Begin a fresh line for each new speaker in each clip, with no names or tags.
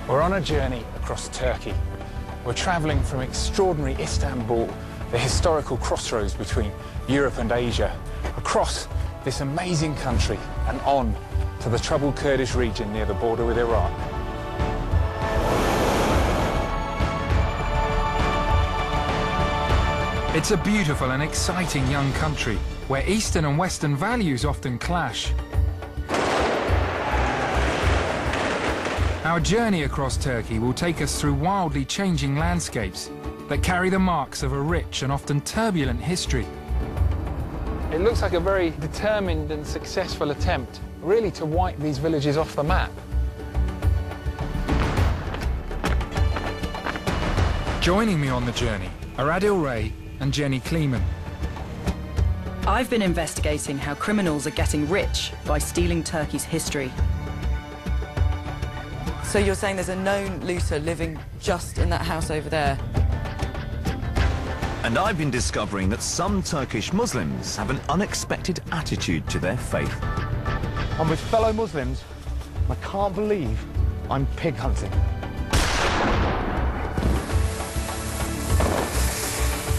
We're on a journey across Turkey. We're travelling from extraordinary Istanbul, the historical crossroads between Europe and Asia, across this amazing country and on to the troubled Kurdish region near the border with Iraq.
It's a beautiful and exciting young country where Eastern and Western values often clash. Our journey across Turkey will take us through wildly changing landscapes that carry the marks of a rich and often turbulent history.
It looks like a very determined and successful attempt, really, to wipe these villages off the map.
Joining me on the journey are Adil Ray and Jenny Kleeman.
I've been investigating how criminals are getting rich by stealing Turkey's history. So you're saying there's a known looter living just in that house over there?
And I've been discovering that some Turkish Muslims have an unexpected attitude to their faith.
I'm with fellow Muslims. I can't believe I'm pig hunting.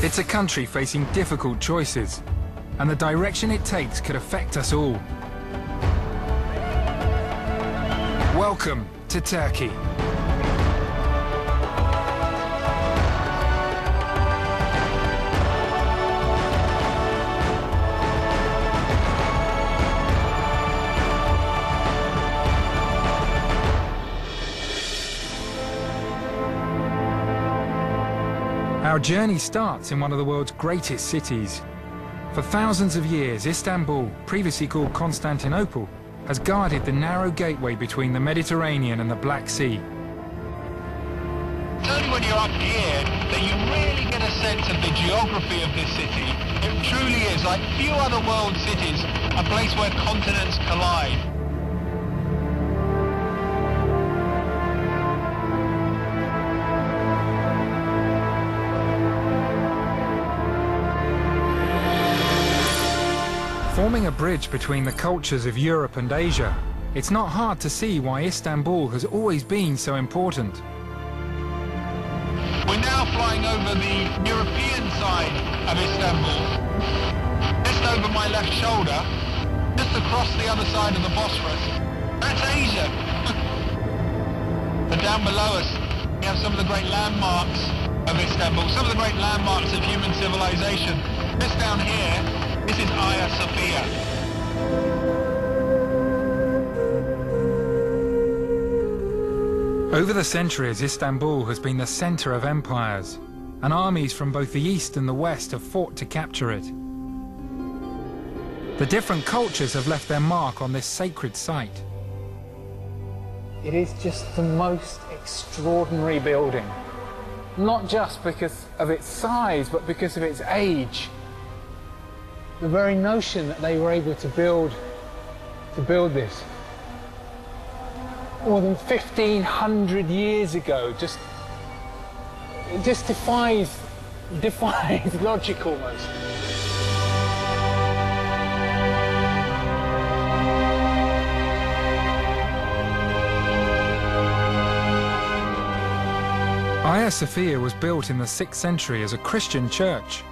It's a country facing difficult choices, and the direction it takes could affect us all. Welcome to Turkey. Our journey starts in one of the world's greatest cities. For thousands of years, Istanbul, previously called Constantinople, has guarded the narrow gateway between the Mediterranean and the Black Sea.
It's only when you're up here that you really get a sense of the geography of this city. It truly is, like few other world cities, a place where continents collide.
Forming a bridge between the cultures of Europe and Asia, it's not hard to see why Istanbul has always been so important.
We're now flying over the European side of Istanbul, just over my left shoulder, just across the other side of the Bosphorus. That's Asia. And down below us, we have some of the great landmarks of Istanbul, some of the great landmarks of human civilization. Just down here, this is Hagia Sophia.
Over the centuries, Istanbul has been the center of empires, and armies from both the east and the west have fought to capture it. The different cultures have left their mark on this sacred site.
It is just the most extraordinary building, not just because of its size, but because of its age. The very notion that they were able to build this more than 1,500 years ago just defies logic almost.
Hagia Sophia was built in the 6th century as a Christian church.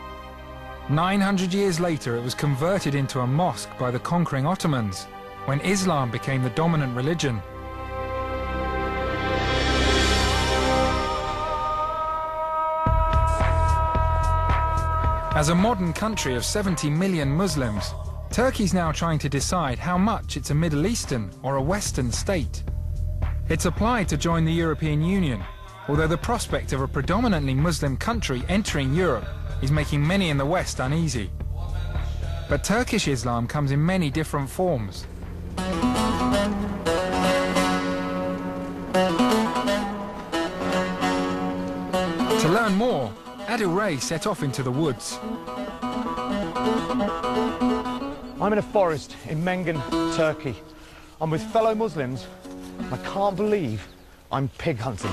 900 years later, it was converted into a mosque by the conquering Ottomans, when Islam became the dominant religion. As a modern country of 70 million Muslims, Turkey's now trying to decide how much it's a Middle Eastern or a Western state. It's applied to join the European Union, although the prospect of a predominantly Muslim country entering Europe is making many in the West uneasy. But Turkish Islam comes in many different forms. To learn more, Adil Ray set off into the woods.
I'm in a forest in Mengen, Turkey. I'm with fellow Muslims. I can't believe I'm pig hunting.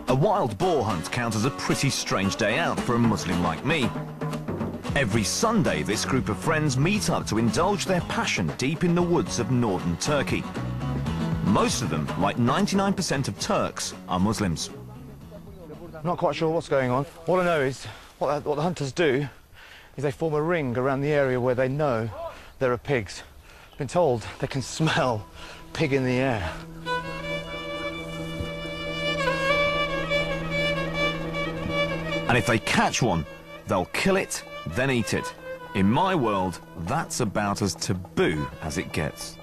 A wild boar hunt counts as a pretty strange day out for a Muslim like me. Every Sunday, this group of friends meet up to indulge their passion deep in the woods of northern Turkey. Most of them, like 99% of Turks, are Muslims.
I'm not quite sure what's going on. All I know is what the hunters do is they form a ring around the area where they know there are pigs. I've been told they can smell pig in the air.
And if they catch one, they'll kill it, then eat it. In my world, that's about as taboo as it gets.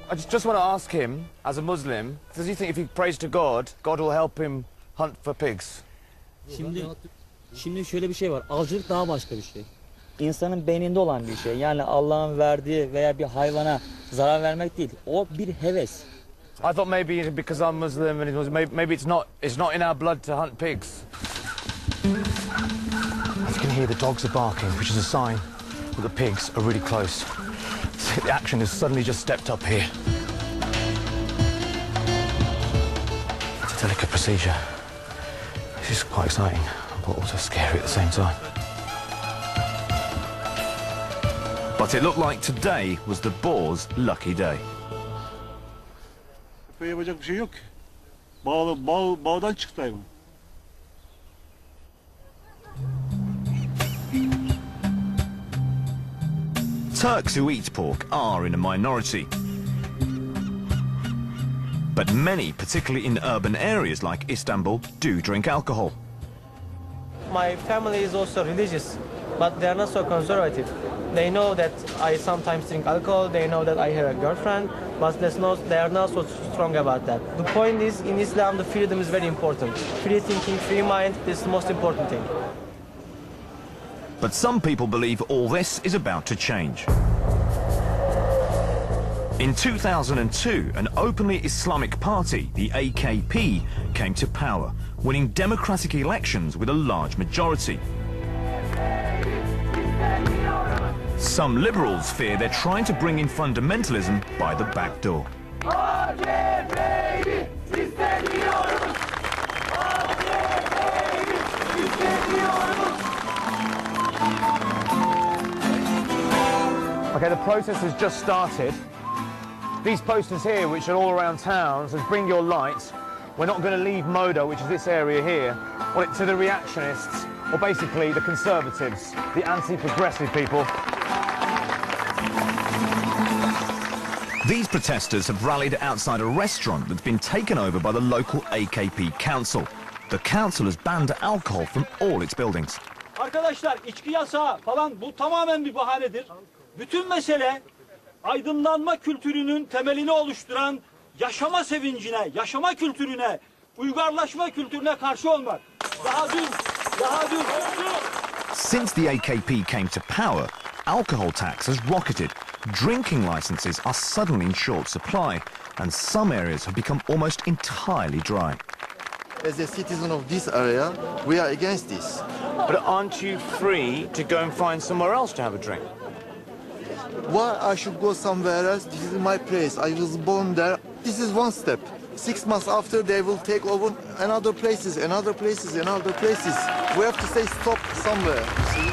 I just want to ask him, as a Muslim, does he think if he prays to God, God will help him hunt for pigs?
Şimdi şöyle bir şey var. Avcılık daha başka bir şey. İnsanın beyninde olan bir şey. Yani Allah'ın verdiği veya bir hayvana zarar vermek değil. O bir heves.
I thought maybe because I'm Muslim and maybe it's not in our blood to hunt pigs. As you can hear, the dogs are barking, which is a sign that the pigs are really close. The action has suddenly just stepped up here. It's a delicate procedure. This is quite exciting, but also scary at the same time.
But it looked like today was the boar's lucky day.
Yapacak bir şey yok. Bağdan çıktı hayvan.
Turks who eat pork are in a minority. But many, particularly in urban areas like Istanbul, do drink alcohol.
My family is also religious, but they are not so conservative. They know that I sometimes drink alcohol, they know that I have a girlfriend, but they are not so strong about that. The point is, in Islam, the freedom is very important. Free thinking, free mind is the most important thing.
But some people believe all this is about to change. In 2002, an openly Islamic party, the AKP, came to power, winning democratic elections with a large majority. Some liberals fear they're trying to bring in fundamentalism by the back door.
Okay, the process has just started. These posters here, which are all around town, says bring your light. We're not going to leave Moda, which is this area here, to the reactionists, or basically the conservatives, the anti-progressive people.
These protesters have rallied outside a restaurant that's been taken over by the local AKP council. The council has banned alcohol from all its buildings.
Arkadaşlar, içki yasağı falan bu tamamen bir bahanedir. Bütün mesele aydınlanma kültürünün temelini oluşturan yaşama sevincine, yaşama kültürüne, uygarlaşma kültürüne karşı olmak. Daha dün.
Since the AKP came to power, alcohol tax has rocketed. Drinking licenses are suddenly in short supply, and some areas have become almost entirely dry.
As a citizen of this area, we are against this.
But aren't you free to go and find somewhere else to have a drink?
Why I should go somewhere else? This is my place. I was born there. This is one step. 6 months after, they will take over another places. We have to say stop somewhere, see?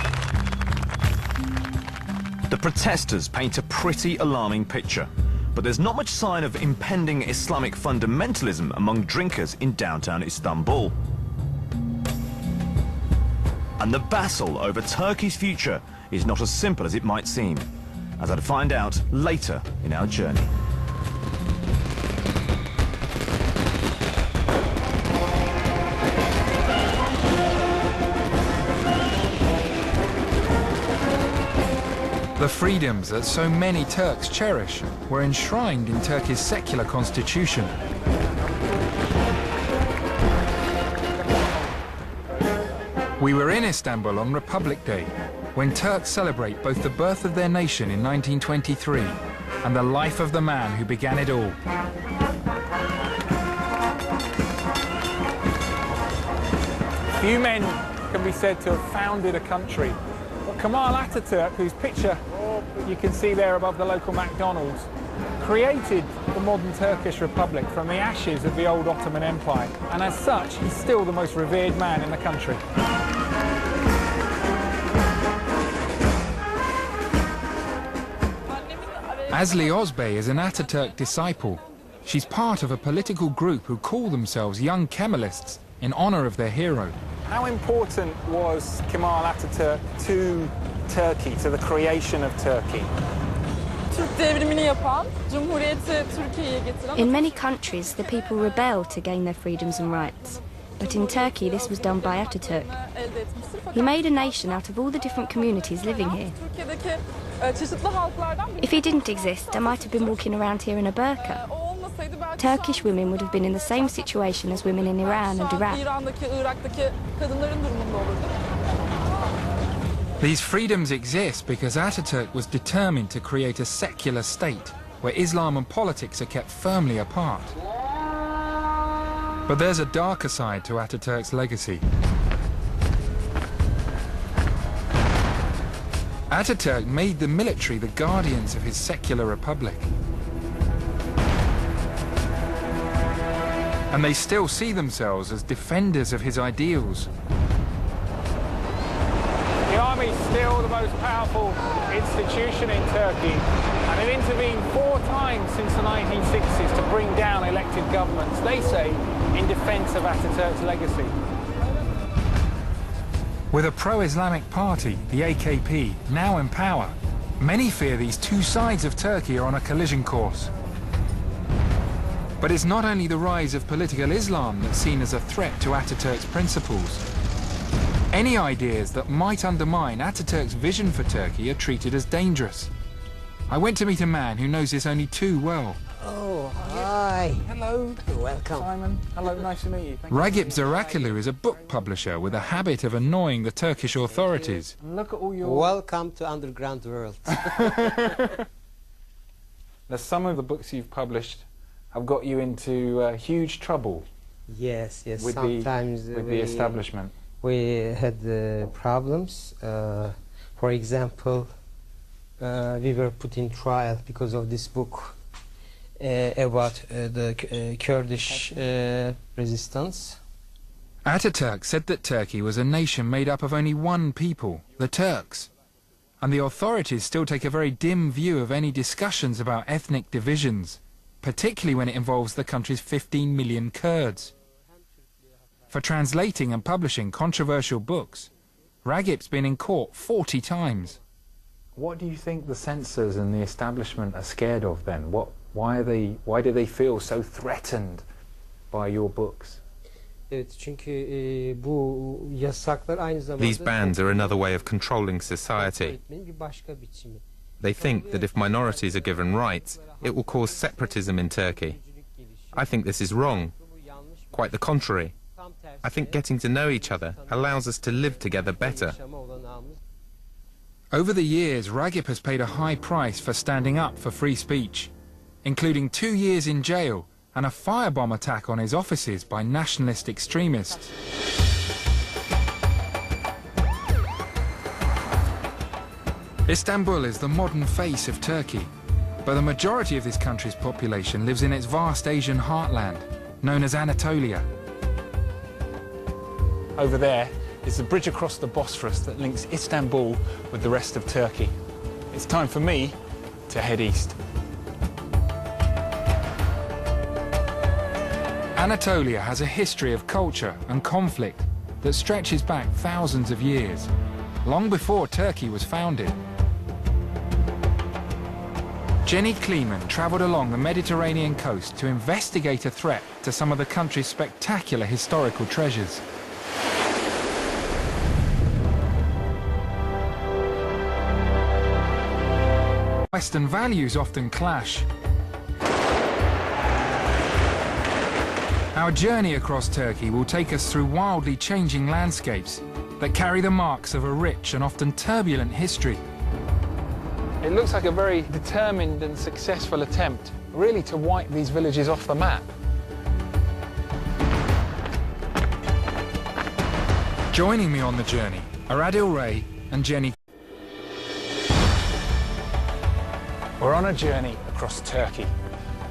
The protesters paint a pretty alarming picture, but there's not much sign of impending Islamic fundamentalism among drinkers in downtown Istanbul. And the battle over Turkey's future is not as simple as it might seem, as I'd find out later in our journey.
The freedoms that so many Turks cherish were enshrined in Turkey's secular constitution. We were in Istanbul on Republic Day, when Turks celebrate both the birth of their nation in 1923 and the life of the man who began it all.
Few men can be said to have founded a country. But Kemal Atatürk, whose picture you can see there above the local McDonald's, created the modern Turkish Republic from the ashes of the old Ottoman Empire, and as such, he's still the most revered man in the country.
Asli Ozbey is an Atatürk disciple. She's part of a political group who call themselves Young Kemalists in honor of their hero.
How important was Kemal Ataturk to Turkey, to the creation of Turkey?
In many countries, the people rebel to gain their freedoms and rights. But in Turkey, this was done by Ataturk. He made a nation out of all the different communities living here. If he didn't exist, I might have been walking around here in a burqa. Turkish women would have been in the same situation as women in Iran and Iraq.
These freedoms exist because Ataturk was determined to create a secular state where Islam and politics are kept firmly apart. But there's a darker side to Ataturk's legacy. Ataturk made the military the guardians of his secular republic. And they still see themselves as defenders of his ideals.
The army is still the most powerful institution in Turkey, and it intervened 4 times since the 1960s to bring down elected governments, they say, in defence of Ataturk's legacy.
With a pro-Islamic party, the AKP, now in power, many fear these two sides of Turkey are on a collision course. But it's not only the rise of political Islam that's seen as a threat to Ataturk's principles. Any ideas that might undermine Ataturk's vision for Turkey are treated as dangerous. I went to meet a man who knows this only too well.
Oh, hi.
Hello.
Welcome.
Simon. Hello, nice to meet you.
Ragip Zarakolu is a book publisher with a habit of annoying the Turkish authorities.
Look at all your...
Welcome to underground world.
Now, some of the books you've published have got you into huge trouble.
Yes,
with
sometimes
the establishment.
We had problems. For example, we were put in trial because of this book about the Kurdish resistance.
Ataturk said that Turkey was a nation made up of only one people, the Turks. And the authorities still take a very dim view of any discussions about ethnic divisions, particularly when it involves the country's 15 million Kurds. For translating and publishing controversial books, Ragip's been in court 40 times.
What do you think the censors and the establishment are scared of then? Why do they feel so threatened by your books?
These bans are another way of controlling society. They think that if minorities are given rights, it will cause separatism in Turkey. I think this is wrong. Quite the contrary. I think getting to know each other allows us to live together better.
Over the years, Ragip has paid a high price for standing up for free speech, including 2 years in jail and a firebomb attack on his offices by nationalist extremists. Istanbul is the modern face of Turkey, but the majority of this country's population lives in its vast Asian heartland, known as Anatolia.
Over there is the bridge across the Bosphorus that links Istanbul with the rest of Turkey. It's time for me to head east.
Anatolia has a history of culture and conflict that stretches back thousands of years, long before Turkey was founded. Jenny Kleeman travelled along the Mediterranean coast to investigate a threat to some of the country's spectacular historical treasures. Western values often clash. Our journey across Turkey will take us through wildly changing landscapes that carry the marks of a rich and often turbulent history.
It looks like a very determined and successful attempt, really, to wipe these villages off the map.
Joining me on the journey are Adil Ray and Jenny.
We're on a journey across Turkey.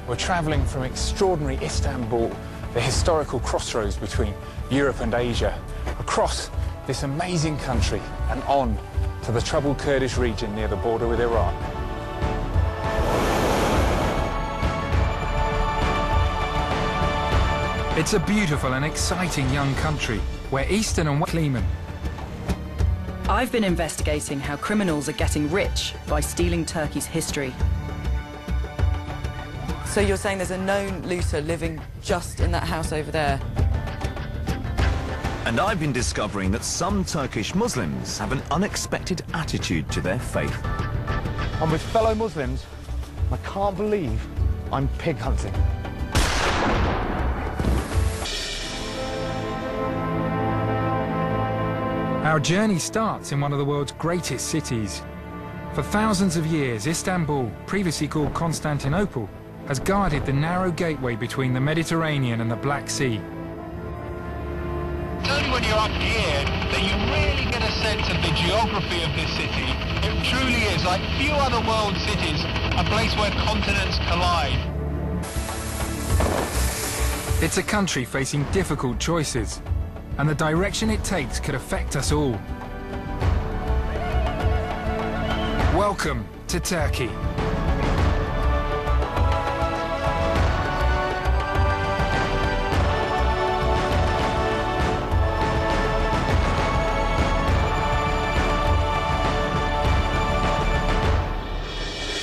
We're travelling from extraordinary Istanbul, the historical crossroads between Europe and Asia, across this amazing country and on to the troubled Kurdish region near the border with Iraq.
It's a beautiful and exciting young country where Eastern and West Clemen.
I've been investigating how criminals are getting rich by stealing Turkey's history.
So you're saying there's a known looter living just in that house over there?
And I've been discovering that some Turkish Muslims have an unexpected attitude to their faith.
I'm with fellow Muslims. I can't believe I'm pig hunting.
Our journey starts in one of the world's greatest cities. For thousands of years, Istanbul, previously called Constantinople, has guarded the narrow gateway between the Mediterranean and the Black Sea.
It's only when you're up here that you really get a sense of the geography of this city. It truly is, like few other world cities, a place where continents collide.
It's a country facing difficult choices, and the direction it takes could affect us all. Welcome to Turkey.